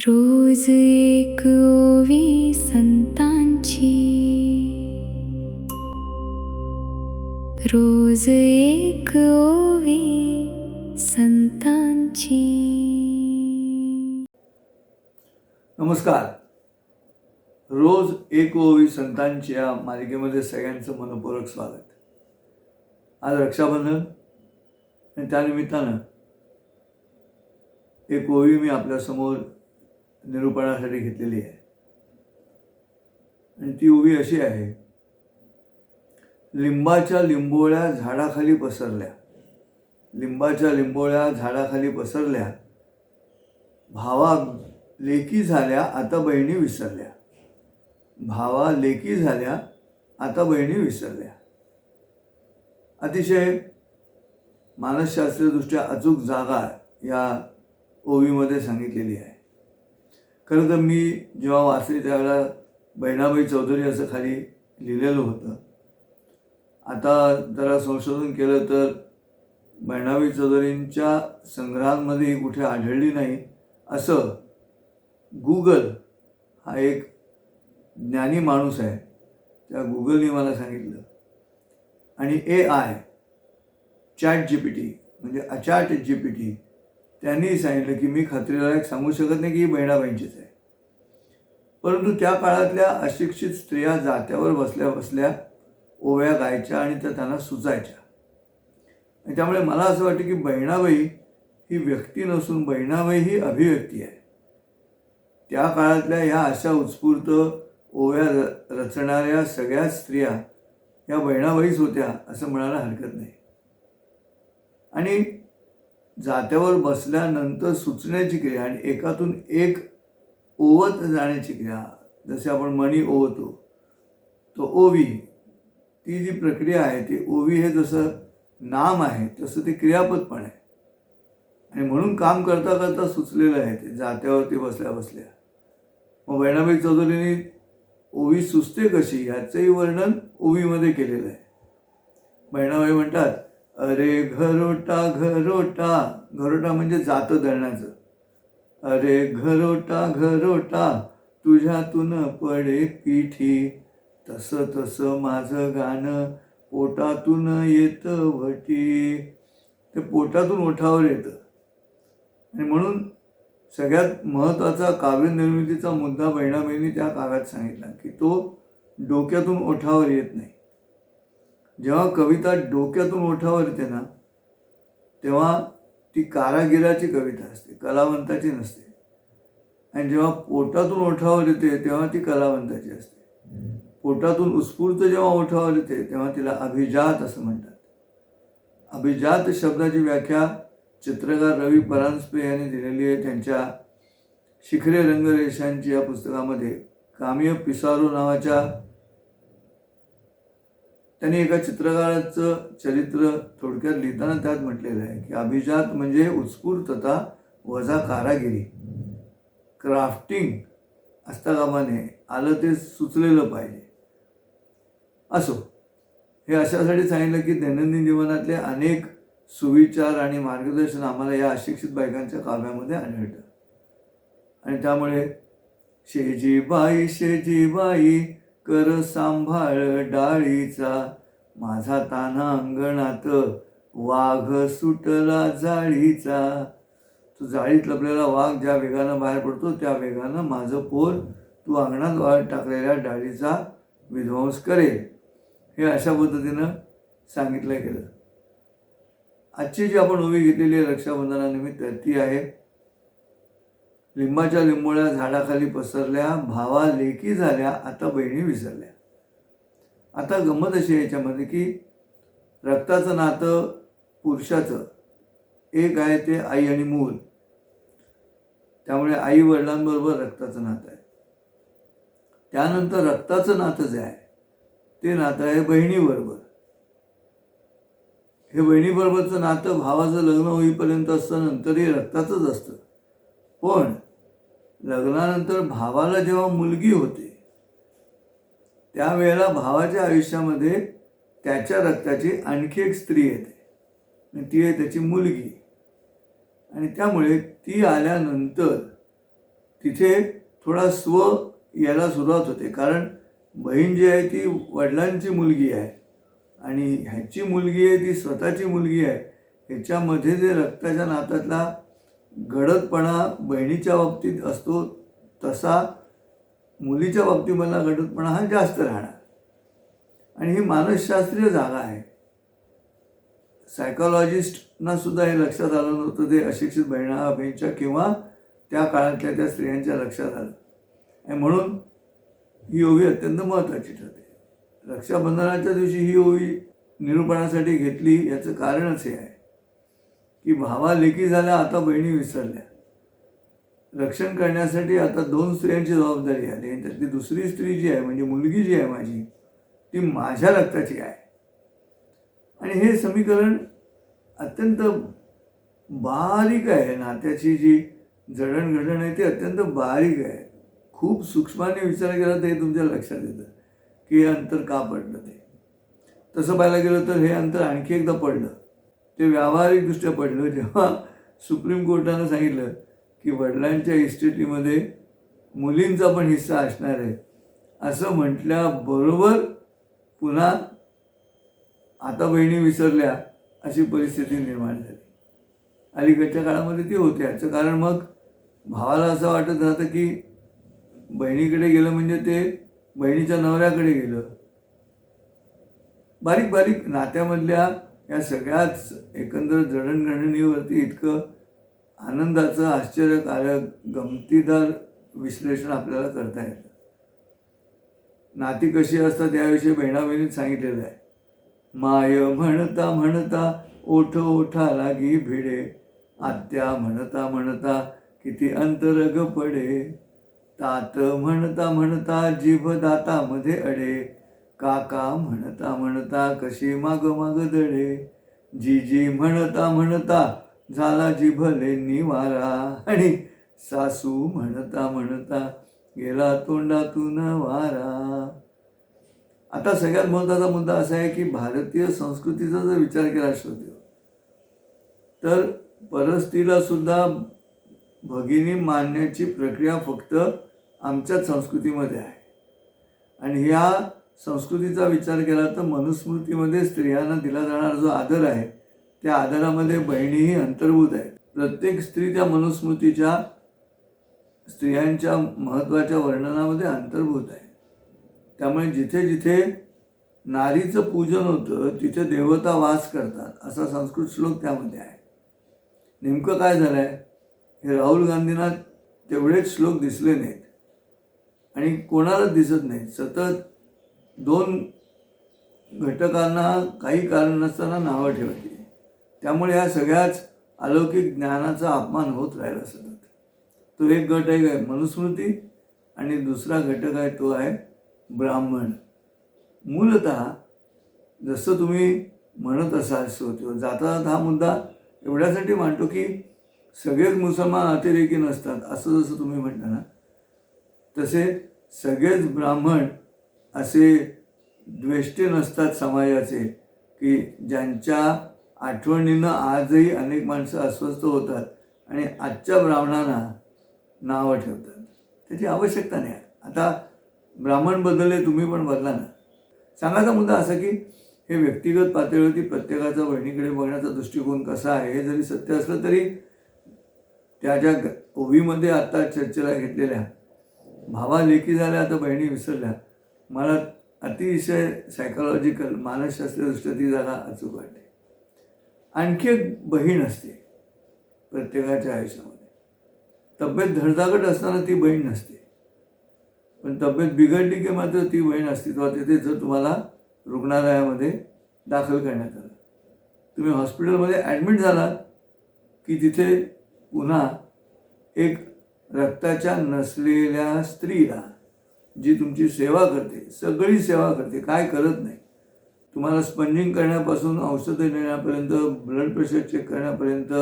रोज एक ओवी संतांची, रोज एक ओवी संतांची. नमस्कार. रोज एक ओवी संतांची या मालिकेमध्ये सगळ्यांचं मनपूर्वक स्वागत. आज रक्षाबंधन आणि त्यानिमित्तानं एक ओवी मी आपल्यासमोर निरूपणासाठी घेतलेली आहे. आणि ती ओवी अशी आहे. लिंबाच्या लिंबोळ्या झाडाखाली पसरल्या, लिंबाच्या लिंबोळ्या झाडाखाली पसरल्या, भावा लेकी झाल्या आता बहिणी विसरल्या, भावा लेकी झाल्या आता बहिणी विसरल्या. अतिशय मानसशास्त्रीयदृष्ट्या अचूक जागा या ओवीमध्ये सांगितलेली आहे. खरं तर मी जेव्हा वाचली त्यावेळेला बहिणाबाई चौधरी असं खाली लिहिलेलं होतं. आता जरा संशोधन केलं तर बहिणाबाई चौधरींच्या संग्रहांमध्ये कुठे आढळली नाही असं गुगल हा एक ज्ञानी माणूस आहे, त्या गुगलने मला सांगितलं. आणि AI ChatGPT म्हणजे अचॅट-GPT त्यांनी सांगितलं की मी खात्रीलायक सांगू शकत नाही की ही बहिणाबाईंचीच आहे. परंतु त्या काळातल्या अशिक्षित स्त्रिया जात्यावर बसल्या बसल्या ओव्या गायच्या आणि त्या त्यांना सुचायच्या. आणि त्यामुळे मला असं वाटतं की बहिणाबाई ही व्यक्ती नसून बहिणाबाई ही अभिव्यक्ती आहे. त्या काळातल्या ह्या अशा उत्स्फूर्त ओव्या रचणाऱ्या सगळ्या स्त्रिया या बहिणाबाईच होत्या असं म्हणायला हरकत नाही. आणि जात्यावर बसल्यानंतर सुचण्याची क्रिया आणि एकातून एक ओवत जाण्याची क्रिया, जसे आपण मणी ओवतो तो ओवी, ती जी प्रक्रिया आहे ती ओवी हे जसं नाम आहे तसं ते क्रियापद पण आहे. आणि म्हणून काम करता करता सुचलेलं आहे ते जात्यावरती बसल्या बसल्या. मग बहिणाबाई चौधरींनी ओवी सुचते कशी याचंही वर्णन ओवीमध्ये केलेलं आहे. बहिणाबाई म्हणतात, अरे घरोटा घरोटा, घरोटा म्हणजे जातं दळण्याचं. अरे घरोटा घरोटा तुझ्यातून पडे पिठी, तसं तसं माझं गाणं पोटातून येतं वटी. ते पोटातून ओठावर येतं. आणि म्हणून सगळ्यात महत्त्वाचा काव्यनिर्मितीचा मुद्दा बहिणाबाईंनी त्या काव्यात सांगितला की तो डोक्यातून ओठावर येत नाही. जेव्हा कविता डोक्यातून ओठावर येते ना तेव्हा ती कारागिराची कविता असते, कलावंताची नसते. आणि जेव्हा पोटातून ओठावर येते तेव्हा ती कलावंताची असते. पोटातून उत्स्फूर्त जेव्हा ओठावर येते तेव्हा तिला अभिजात असं म्हणतात. अभिजात शब्दाची व्याख्या चित्रकार रवी परांजपे यांनी दिलेली आहे त्यांच्या शिखरे रंगरेषांची या पुस्तकामध्ये. कामियो पिसारो नावाच्या त्यांनी एका चित्रकाराचं चरित्र थोडक्यात लिहिताना त्यात म्हटलेलं आहे की अभिजात म्हणजे उत्स्फूर्तता वजा कारागिरी, क्राफ्टिंग असता कामा नये, आलं ते सुचलेलं पाहिजे. असो, हे अशासाठी सांगितलं की दैनंदिन जीवनातले अनेक सुविचार आणि मार्गदर्शन आम्हाला या अशिक्षित बायकांच्या काव्यामध्ये आढळतं. आणि त्यामुळे शेजीबाई शेजीबाई कर सांभाळ डाळीचा, माझा तान्हा अंगणात वाघ सुटला जाळीचा. तू जाळीत लपलेला वाघ ज्या वेगानं बाहेर पडतो त्या वेगानं माझं पोर तू अंगणात वाळत टाकलेल्या डाळीचा विध्वंस करेल. हे अशा पद्धतीनं सांगितलं गेलं. आजची जी आपण ओवी घेतलेली आहे रक्षाबंधनानिमित्त ती आहे, लिंबाच्या लिंबोळ्या झाडाखाली पसरल्या, भावा लेकी झाल्या आता बहिणी विसरल्या. आता गंमत अशी आहे याच्यामध्ये की रक्ताचं नातं पुरुषाचं एक आहे ते आई आणि मूल. त्यामुळे आई वडिलांबरोबर रक्ताचं नातं आहे. त्यानंतर रक्ताचं नातं जे आहे ते नातं आहे बहिणीबरोबर. हे बहिणीबरोबरचं नातं भावाचं लग्न होईपर्यंत असतं, नंतरही रक्ताचंच असतं. पण लग्नानंतर भावाला जेव्हा मुलगी होते त्यावेळेला भावाच्या आयुष्यामध्ये त्याच्या रक्ताची आणखी एक स्त्री येते आणि ती आहे त्याची मुलगी. आणि त्यामुळे ती आल्यानंतर तिथे थोडा स्व यायला सुरुवात होते. कारण बहीण जी आहे ती वडिलांची मुलगी आहे आणि ह्याची मुलगी आहे ती स्वतःची मुलगी आहे. ह्याच्यामध्ये जे रक्ताच्या नात्यातला गडदपणा बहिणीच्या बाबतीत असतो तसा मुलीच्या बाबतीमधला गडदपणा हा जास्त राहणार. आणि ही मानसशास्त्रीय जागा आहे. सायकोलॉजिस्टना सुद्धा हे लक्षात आलं नव्हतं. ते अशिक्षित बहिणीच्या किंवा त्या काळातल्या त्या स्त्रियांच्या लक्षात आलं. आणि म्हणून ही ओवी अत्यंत महत्त्वाची ठरते. रक्षाबंधनाच्या दिवशी ही ओवी निरूपणासाठी घेतली. याचं कारणच हे आहे की भावा लेकी झाल्या, आता बहिणी विसरल्या. रक्षण करण्यासाठी आता 2 स्त्रियांची जबाबदारी आली. आणि त्यातली दुसरी स्त्री जी आहे म्हणजे मुलगी जी आहे माझी, ती माझ्या रक्ताची आहे. आणि हे समीकरण अत्यंत बारीक आहे. नात्याची जी जडणघडण आहे ती अत्यंत बारीक आहे. खूप सूक्ष्माने विचार केला तर हे तुमच्या लक्षात येतं की हे अंतर का पडलं ते. तसं पाहायला गेलं तर हे अंतर आणखी एकदा पडलं. ते व्यावहारिकदृष्ट्या पडलं जेव्हा सुप्रीम कोर्टानं सांगितलं की वडिलांच्या इस्टेटीमध्ये मुलींचा पण हिस्सा असणार आहे. असं म्हटल्याबरोबर पुन्हा आता बहिणी विसरल्या अशी परिस्थिती निर्माण झाली. अलीकडच्या काळामध्ये ती होते. याचं कारण मग भावाला असं वाटत राहतं की बहिणीकडे गेलं म्हणजे ते बहिणीच्या नवऱ्याकडे गेलं. बारीक बारीक नात्यामधल्या या सगळ्याच एकंदर जडणघडणीवरती इतकं आनंदाचं, आश्चर्यकारक, गमतीदार विश्लेषण आपल्याला करता येतं. नाती कशी असतात याविषयी बहिणा बहिणीत सांगितलेलं आहे. माय म्हणता म्हणता ओठ ओठा लागी भिडे, आत्या म्हणता म्हणता किती अंतरग पडे, तात म्हणता म्हणता जीभ दातामध्ये अडे, काका म्हणता म्हणता कशी माग माग दडे, जीजी म्हणता म्हणता झाला जिभले निवारा, आणि सासू म्हणता म्हणता गेला तोंडातून वारा. आता सगळ्यात महत्त्वाचा मुद्दा असा आहे की भारतीय संस्कृतीचा जर विचार केला श्रोते तर परस्त्रीला सुद्धा भगिनी मानण्याची प्रक्रिया फक्त आमच्याच संस्कृतीमध्ये आहे. आणि ह्या संस्कृतीचा विचार केला तर मनुस्मृतीमध्ये स्त्रियांना दिला जाणारा जो आदर आहे त्या आदरामध्ये बहिणीही अंतर्भूत आहेत. प्रत्येक स्त्री त्या मनुस्मृतीच्या स्त्रियांच्या महत्त्वाच्या वर्णनामध्ये अंतर्भूत आहे. त्यामुळे जिथे जिथे नारीचं पूजन होतं तिथे देवता वास करतात असा संस्कृत श्लोक त्यामध्ये आहे. नेमकं काय झालं आहे हे राहुल गांधींना तेवढेच श्लोक दिसले नाहीत आणि कोणालाच दिसत नाहीत. सतत 2 घटकांना काही कारण नसताना नावं ठेवली. त्यामुळे ह्या सगळ्याच अलौकिक ज्ञानाचा अपमान होत राहिला सतत. तो एक गट आहे मनुस्मृती आणि दुसरा घटक आहे तो आहे ब्राह्मण. मूलतः जसं तुम्ही म्हणत असाल श्रोते, जाता जाता हा मुद्दा एवढ्यासाठी मांडतो की सगळेच मुसलमान अतिरेकी नसतात असं जसं तुम्ही म्हणता ना, तसे सगळेच ब्राह्मण असे द्वेष्टे नसतात समाजाचे की ज्यांच्या आठवणीनं आजही अनेक माणसं अस्वस्थ होतात आणि आजच्या ब्राह्मणांना नावं ठेवतात. त्याची आवश्यकता नाही. आता ब्राह्मण बदलले, तुम्ही पण बदला ना. सांगायचा मुद्दा असा की हे व्यक्तिगत पातळीवरती प्रत्येकाचा बहिणीकडे बघण्याचा दृष्टिकोन कसा आहे हे जरी सत्य असलं तरी त्या ज्या ओवीमध्ये आत्ता चर्चेला घेतलेल्या भावा लेकी झाल्या आता बहिणी विसरल्या, मला अतिशय सायकोलॉजिकल मानसशास्त्रीयदृष्ट्या ती जागा अचूक वाटते. आणखी एक बहीण असते प्रत्येकाच्या आयुष्यामध्ये. तब्येत धडधाकट असताना ती बहीण नसते, पण तब्येत बिघडली की मात्र ती बहीण अस्तित्वात येते. जर तुम्हाला रुग्णालयामध्ये दाखल करण्यात आलं, तुम्ही हॉस्पिटलमध्ये ॲडमिट झालात की तिथे पुन्हा एक रक्ताच्या नसलेल्या स्त्रीला जी तुमची सेवा करते, सगळी सेवा करते, काय करत नाही, तुम्हाला स्पंजिंग करण्यापासून औषधं देण्यापर्यंत, ब्लड प्रेशर चेक करण्यापर्यंत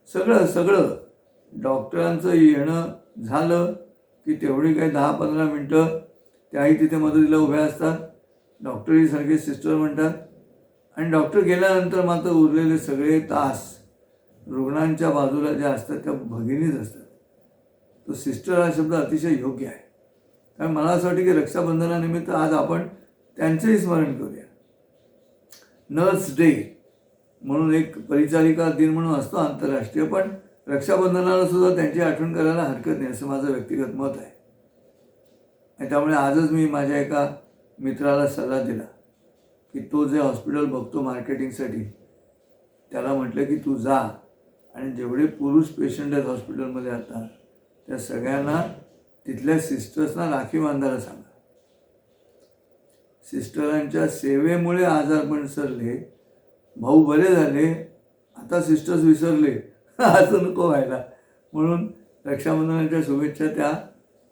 सगळं डॉक्टरांचं येणं झालं की तेवढी काही 10-15 मिनटं त्याही तिथे मदतीला उभ्या असतात. डॉक्टरही सारखे सिस्टर म्हणतात. आणि डॉक्टर गेल्यानंतर मात्र उरलेले सगळे तास रुग्णांच्या बाजूला ज्या असतात त्या भगिनीच असतात. तो सिस्टर हा शब्द अतिशय योग्य आहे. कारण मला असं वाटतं की रक्षाबंधनानिमित्त आज आपण त्यांचंही स्मरण करूया. नर्स डे म्हणून एक परिचारिका दिन म्हणून असतो आंतरराष्ट्रीय, पण रक्षाबंधनाला सुद्धा त्यांची आठवण करायला हरकत नाही असं माझं व्यक्तिगत मत आहे. आणि त्यामुळे आजच मी माझ्या एका मित्राला सल्ला दिला की तो जे हॉस्पिटल बघतो मार्केटिंगसाठी, त्याला म्हटलं की तू जा आणि जेवढे पुरुष पेशंट आहेत हॉस्पिटलमध्ये आता त्या सगळ्यांना तिथल्या सिस्टर्सना राखी बांधायला सांगा. सिस्टरांच्या सेवेमुळे आजारपण सरले, भाऊ बरे झाले, आता सिस्टर्स विसरले असं नको व्हायला. म्हणून रक्षाबंधनाच्या शुभेच्छा त्या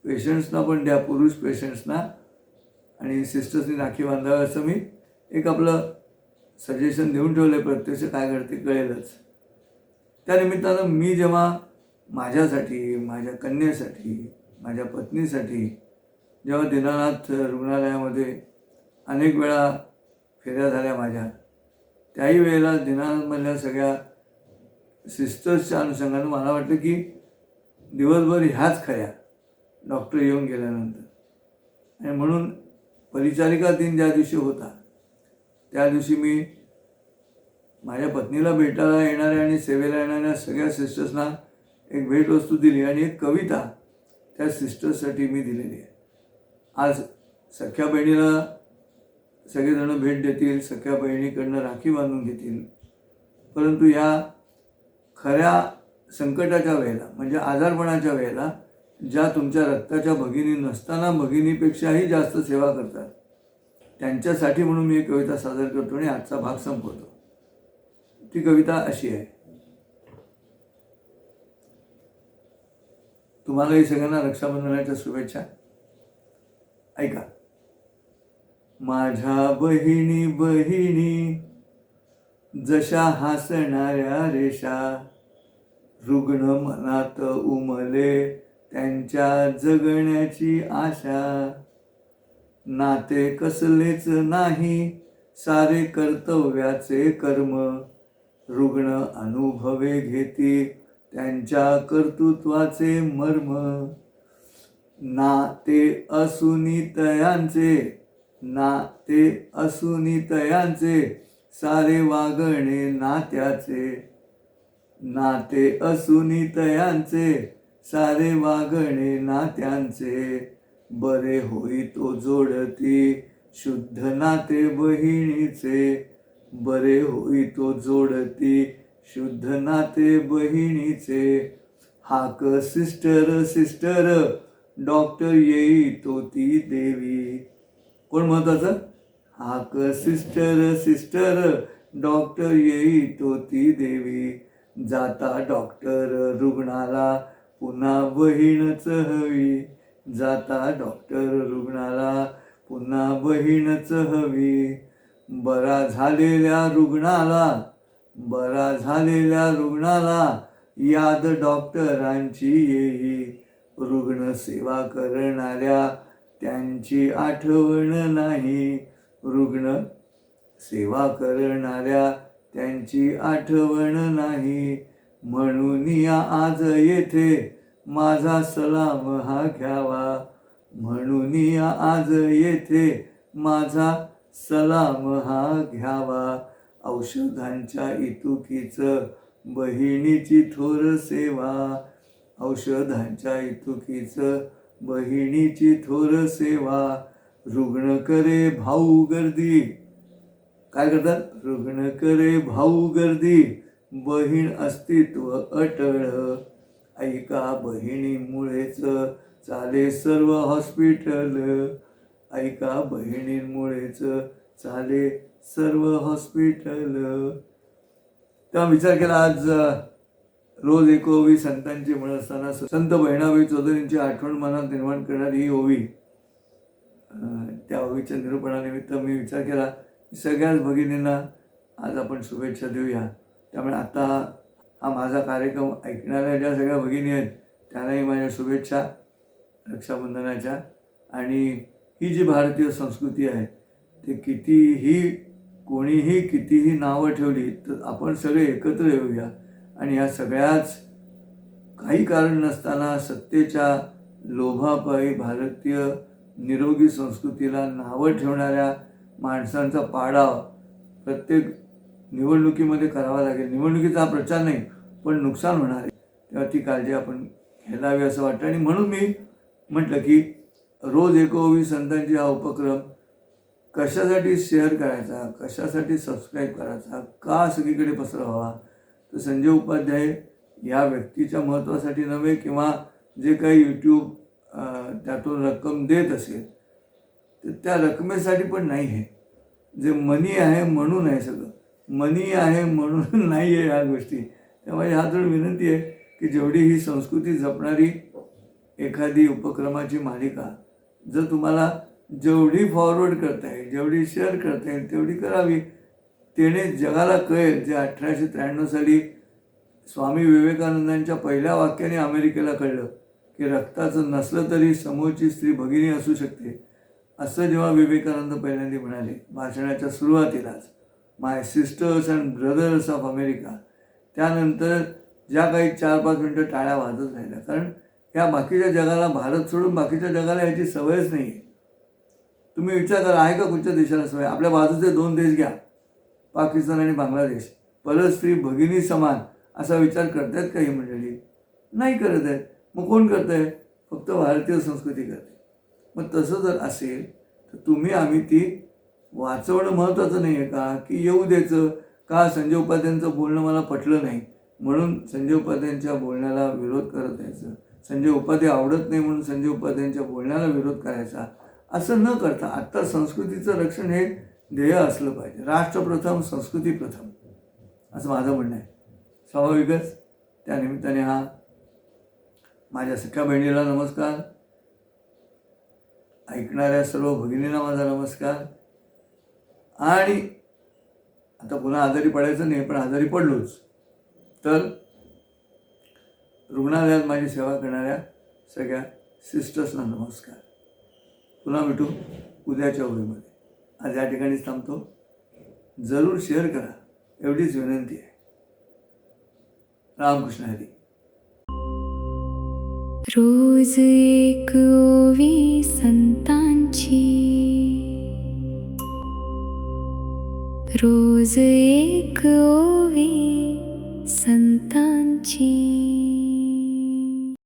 पेशंट्सना पण द्या, पुरुष पेशंट्सना, आणि सिस्टर्सनी राखी बांधावी असं मी एक आपलं सजेशन देऊन ठेवलं आहे. प्रत्यक्ष काय घडते कळेलच. त्यानिमित्तानं मी जेव्हा माझ्यासाठी, माझ्या कन्येसाठी, माझ्या पत्नीसाठी जेव्हा दीनानाथ रुग्णालयामध्ये अनेक वेळा फेऱ्या झाल्या माझ्या, त्याही वेळेला दीनानाथमधल्या सगळ्या सिस्टर्सच्या अनुषंगानं मला वाटलं की दिवसभर ह्याच खऱ्या डॉक्टर येऊन गेल्यानंतर. आणि म्हणून परिचारिका दिन ज्या दिवशी होता त्या दिवशी मी माझ्या पत्नीला भेटायला येणाऱ्या आणि सेवेला येणाऱ्या सगळ्या सिस्टर्सना एक भेटवस्तू दिली आणि एक कविता त्या सिस्टर्ससाठी मी दिलेली आहे. आज सख्या बहिणीला सगळेजण भेट देतील, सख्या बहिणीकडनं राखी बांधून घेतील, परंतु या खऱ्या संकटाच्या वेळेला म्हणजे आजारपणाच्या वेळेला ज्या तुमच्या रक्ताच्या भगिनी नसताना भगिनीपेक्षाही जास्त सेवा करतात त्यांच्यासाठी म्हणून मी एक कविता सादर करतो आणि आजचा भाग संपवतो. ती कविता अशी आहे. तुम्हालाही सगळ्यांना रक्षाबंधनाच्या शुभेच्छा. ऐका. माझ्या बहिणी बहिणी जशा हसणाऱ्या रेषा, रुग्ण मनात उमले त्यांच्या जगण्याची आशा. नाते कसलेच नाही सारे कर्तव्याचे कर्म, रुग्ण अनुभवे घेती त्यांच्या कर्तृत्वाचे मर्म. नाते असूनी तयांचे सारे वागणे नात्याचे. नाते असूनी तयांचे सारे वागणे नात्यांचे. बरे होई तो जोडती शुद्ध नाते बहिणीचे. बरे होई तो जोडती शुद्ध नाते बहिणीचे. हाक सिस्टर सिस्टर डॉक्टर येई तो ती देवी. कोण महत्वाचं? हाक सिस्टर सिस्टर डॉक्टर येई तो ती देवी. जाता डॉक्टर रुग्णाला पुन्हा बहीणच हवी. जाता डॉक्टर रुग्णाला पुन्हा बहीणच हवी. बरा झालेल्या रुग्णाला याद डॉक्टरांची येई. रुग्ण सेवा करणाऱ्या त्यांची आठवण नाही. रुग्ण सेवा करणाऱ्या त्यांची आठवण नाही. म्हणून या आज येथे माझा सलाम हा घ्यावा. म्हणून या आज येथे माझा सलाम हा घ्यावा. औषधांच्या इतुकीचं बहिणीची थोर सेवा. औषधांच्या इतुकीचं बहिणीची थोर सेवा. रुग्ण करे भाऊ गर्दी. काय करतात? रुग्ण करे भाऊ गर्दी. बहीण अस्तित्व अटळ. ऐका बहिणीमुळेच चाले सर्व हॉस्पिटल. ऐका बहिणींमुळेच चाले सर्व हॉस्पिटल. तेव्हा विचार केला आज रोज एक ओवी संतांची म्हणत असताना संत बहिणाबाई चौधरींची आठवण मनात निर्माण करणारी ही ओवी, त्या ओवीच्या निरूपणानिमित्त मी विचार केला सगळ्याच भगिनींना आज आपण शुभेच्छा देऊया. त्यामुळे आता हा माझा कार्यक्रम ऐकणाऱ्या ज्या सगळ्या भगिनी आहेत त्यांनाही माझ्या शुभेच्छा रक्षाबंधनाच्या. आणि ही जी भारतीय संस्कृती आहे ते कोणीही कितीही नावं ठेवली तर आपण सगळे एकत्र येऊया आणि या सगळ्याच काही कारण नसताना सत्तेच्या लोभापायी भारतीय निरोगी संस्कृतीला नावं ठेवणाऱ्या माणसांचा पाडाव प्रत्येक निवडणुकीमध्ये करावा लागेल. निवडणुकीचा हा प्रचार नाही, पण नुकसान होणार आहे, तेव्हा ती काळजी आपण घ्यायला हवी असं वाटतं. आणि म्हणून मी म्हटलं की रोज एक संतांची हा उपक्रम कशासाठी शेअर करायचा, कशासाठी सबस्क्राईब करायचा, का सगळीकडे पसरवावा, तर संजय उपाध्याय या व्यक्तीच्या महत्त्वासाठी नव्हे किंवा जे काही यूट्यूब त्यातून रक्कम देत असेल तर त्या रकमेसाठी पण नाही आहे. जे मनी आहे म्हणून आहे, सगळं मनी आहे म्हणून नाही आहे ह्या गोष्टी. त्यामुळे हातून विनंती आहे की जेवढी ही संस्कृती जपणारी एखादी उपक्रमाची मालिका जर तुम्हाला जेवढी फॉरवर्ड करता येईल, जेवढी शेअर करता येईल तेवढी करावी. त्याने जगाला कळेल. जे 1893 साली स्वामी विवेकानंदांच्या पहिल्या वाक्याने अमेरिकेला कळलं की रक्ताचं नसलं तरी समोरची स्त्री भगिनी असू शकते, असं जेव्हा विवेकानंद पहिल्यांदा म्हणाले भाषणाच्या सुरुवातीलाच, my sisters and brothers of America, त्यानंतर ज्या काही 4-5 मिनटं टाळ्या वाजत राहिल्या. कारण या बाकीच्या जगाला, भारत सोडून बाकीच्या जगाला याची सवयच नाही आहे. तुम्ही विचार करा, आहे का कुठच्या देशाला सवय? आपल्या बाजूचे 2 देश घ्या, पाकिस्तान आणि बांगलादेश. परत स्त्री भगिनी समान असा विचार करतात का ही मंडळी? नाही करत आहेत. मग कोण करत आहे? फक्त भारतीय संस्कृती करते. मग तसं जर असेल तर तुम्ही आम्ही ती वाचवणं महत्त्वाचं नाही आहे का, की येऊ द्यायचं का? संजय उपाध्यायांचं बोलणं मला पटलं नाही म्हणून संजय उपाध्यायांच्या बोलण्याला विरोध करत यायचं, संजय उपाध्याय आवडत नाही म्हणून संजय उपाध्यायांच्या बोलण्याला विरोध करायचा, असं न करता आत्ता संस्कृतीचं रक्षण हे ध्येय असलं पाहिजे. राष्ट्र प्रथम, संस्कृती प्रथम, असं माझं म्हणणं आहे. स्वाभाविकच त्यानिमित्ताने हा माझ्या सख्या बहिणीला नमस्कार, ऐकणाऱ्या सर्व भगिनींना माझा नमस्कार. आणि आता पुन्हा आजारी पडायचं नाही, पण आजारी पडलोच तर रुग्णालयात माझी सेवा करणाऱ्या सगळ्या सिस्टर्सना नमस्कार. पुन्हा भेटू उद्याच्या ओळीमध्ये. आज या ठिकाणीच थांबतो. जरूर शेअर करा एवढीच विनंती आहे. रामकृष्ण हरी. रोज एक ओवी संतांची, रोज एक ओवी संतांची.